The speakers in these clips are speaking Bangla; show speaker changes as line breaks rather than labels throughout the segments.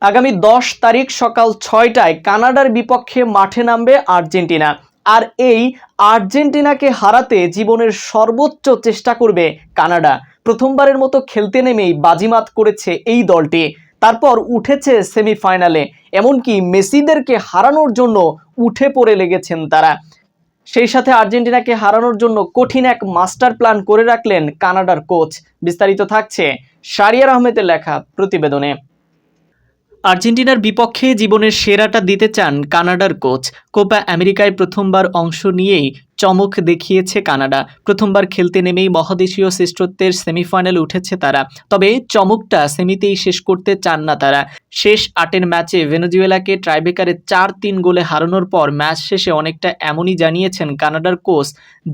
আগামী 10 তারিখ সকাল 6টায় কানাডার বিপক্ষে মাঠে নামবে আর্জেন্টিনা। আর এই আর্জেন্টিনাকে হারাতে জীবনের সর্বোচ্চ চেষ্টা করবে কানাডা। প্রথমবারের মতো খেলতে নেমেই বাজিমাত করেছে এই দলটি। তারপর উঠেছে সেমিফাইনালে, এমনকি মেসিদেরকে হারানোর জন্য উঠে পড়ে লেগেছেন তারা। সেই সাথে আর্জেন্টিনাকে হারানোর জন্য কঠিন এক মাস্টার প্ল্যান করে রাখলেন কানাডার কোচ। বিস্তারিত থাকছে শাহরিয়ার আহমেদের লেখা প্রতিবেদনে। আর্জেন্টিনার বিপক্ষে জীবনের সেরাটা দিতে চান কানাডার কোচ। কোপা আমেরিকায় প্রথমবার অংশ নিয়েই চমক দেখিয়েছে কানাডা। প্রথমবার খেলতে নেমেই মহাদেশীয় শ্রেষ্ঠত্বের সেমিফাইনালে উঠেছে তারা। তবে চমকটা সেমিতেই শেষ করতে চান না তারা। শেষ 8 ম্যাচে ভেনেজুয়েলাকে টাইব্রেকারে 4-3 গোলে হারানোর পর ম্যাচ শেষে অনেকটা এমনই জানিয়েছেন কানাডার কোচ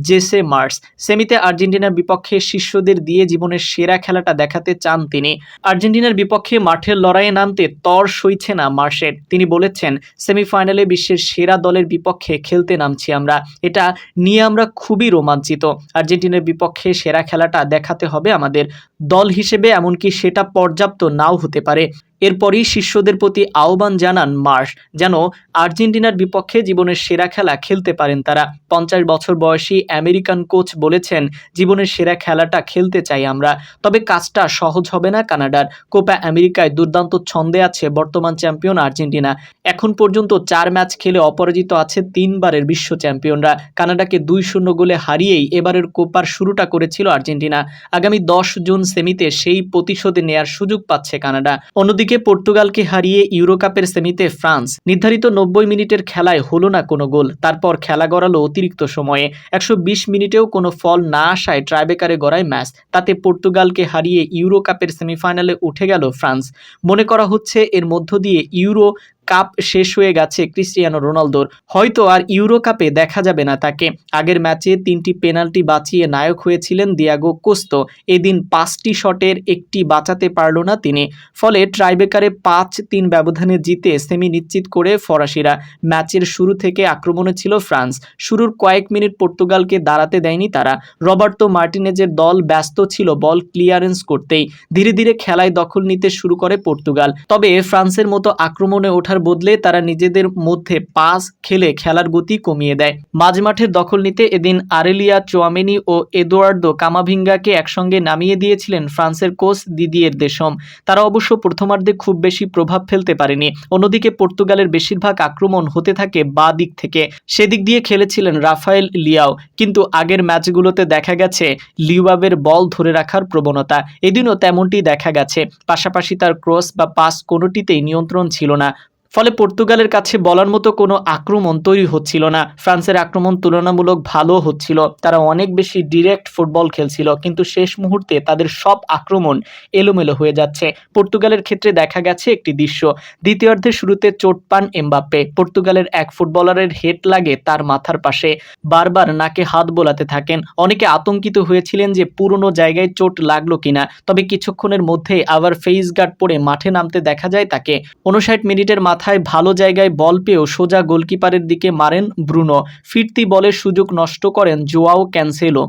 জেসে মার্স। সেমিতে আর্জেন্টিনার বিপক্ষে শিষ্যদের দিয়ে জীবনের সেরা খেলাটা দেখাতে চান তিনি। আর্জেন্টিনার বিপক্ষে মাঠের লড়াইয়ে নামতে তর সইছে না মার্সের। তিনি বলেছেন, সেমিফাইনালে বিশ্বের সেরা দলের বিপক্ষে খেলতে নামছি আমরা, এটা নিয়ে আমরা খুবই রোমাঞ্চিত। আর্জেন্টিনার বিপক্ষে সেরা খেলাটা দেখাতে হবে আমাদের। দল হিসেবে এমনকি সেটা পর্যাপ্ত নাও হতে পারে। এরপরই শিষ্যদের প্রতি আহ্বান জানান মার্স যেন আর্জেন্টিনার বিপক্ষে জীবনের সেরা খেলা খেলতে পারেন তারা। 50 বছর বয়সী আমেরিকান কোচ বলেছেন, জীবনের সেরা খেলাটা খেলতে চাই আমরা। তবে কাজটা সহজ হবে না কানাডার। কোপা আমেরিকায় দুর্দান্ত ছন্দে আছে বর্তমান চ্যাম্পিয়ন আর্জেন্টিনা। এখন পর্যন্ত 4 ম্যাচ খেলে অপরাজিত আছে 3 বারের বিশ্ব চ্যাম্পিয়নরা। কানাডাকে 2-0 গোলে হারিয়েই এবারের কোপার শুরুটা করেছিল আর্জেন্টিনা। আগামী 10 জুন সেমিতে সেই প্রতিশোধ নেয়ার সুযোগ পাচ্ছে কানাডা। অন্যদিকে পর্তুগালকে হারিয়ে ইউরোকাপের সেমিতে ফ্রান্স। নির্ধারিত 90 মিনিটের খেলায় হলো না কোনো গোল। তারপর খেলা গড়ালো অতিরিক্ত সময়ে। 120 মিনিটেও কোনো ফল না আসায় ট্রাইব্রেকারে গড়ায় ম্যাচ। তাতে পর্তুগালকে হারিয়ে ইউরোকাপের সেমিফাইনালে উঠে গেল ফ্রান্স। মনে করা হচ্ছে এর মধ্য দিয়ে ইউরো কাপ শেষ হয়ে গেছে ক্রিস্টিয়ানো রোনালদোর। হয়তো আর ইউরো কাপে দেখা যাবে না তাকে। আগের ম্যাচে 3টি পেনাল্টি বাঁচিয়ে নায়ক হয়েছিলেন দিয়াগো কোস্তো। এদিন 5টি শটের একটি বাঁচাতে পারল না তিনি। ফলে ট্রাইব্রেকারে 5-3 ব্যবধানে জিতে সেমি নিশ্চিত করে ফরাসিরা। ম্যাচের শুরু থেকে আক্রমণে ছিল ফ্রান্স। শুরুর কয়েক মিনিট পর্তুগালকে দাঁড়াতে দেয়নি তারা। রবার্তো মার্টিনেজের দল ব্যস্ত ছিল বল ক্লিয়ারেন্স করতেই। ধীরে ধীরে খেলায় দখল নিতে শুরু করে পর্তুগাল। তবে ফ্রান্সের মতো আক্রমণে ওঠার বদলে তারা নিজেদের মধ্যে পাস খেলে খেলার গতি কমিয়ে দেয়। মাঝমাঠের দখল নিতে এদিন আরেলিয়া চুয়ামেনি ও এদুয়ার্দো কামাভিঙ্গাকে একসঙ্গে নামিয়ে দিয়েছিলেন ফ্রান্সের কোচ দিদিয়ের দেশম। তারা অবশ্য প্রথমার্ধে খুব বেশি প্রভাব ফেলতে পারেনি। অন্যদিকে পর্তুগালের বেশিরভাগ আক্রমণ হতে থাকে বাঁ দিক থেকে। সেদিক দিয়ে খেলেছিলেন রাফায়েল লিয়াও। কিন্তু আগের ম্যাচগুলোতে দেখা গেছে লিওয়াবের বল ধরে রাখার প্রবণতা। এদিনও তেমনটি দেখা গেছে। পাশাপাশি তার ক্রস বা পাস কোনোটিতেই নিয়ন্ত্রণ ছিল না। ফলে পর্তুগালের কাছে বলার মতো কোনো আক্রমণ তৈরি হচ্ছিল না। ফ্রান্সের আক্রমণ তুলনামূলক ভালো হচ্ছিল। তারা অনেক বেশি ডিরেক্ট ফুটবল খেলছিল, কিন্তু শেষ মুহূর্তে তাদের সব আক্রমণ এলোমেলো হয়ে যাচ্ছে। পর্তুগালের ক্ষেত্রে দেখা গেছে একটি দৃশ্য। দ্বিতীয়ার্ধের শুরুতে চোট পান এমবাপ্পে। পর্তুগালের এক ফুটবলারের হেড লাগে তার মাথার পাশে। বারবার নাকে হাত বোলাতে থাকেন। অনেকে আতঙ্কিত হয়েছিলেন যে পুরনো জায়গায় চোট লাগলো কিনা। তবে কিছুক্ষণের মধ্যেই আবার ফেস গার্ড পরে মাঠে নামতে দেখা যায় তাকে। 59 মিনিটের মাথায় ভালো জায়গায় বল পেয়েও সোজা গোলকিপারের দিকে মারেন ব্রুনো। ফিরতি বলের সুযোগ নষ্ট করেন জোয়াও ক্যানসেলো।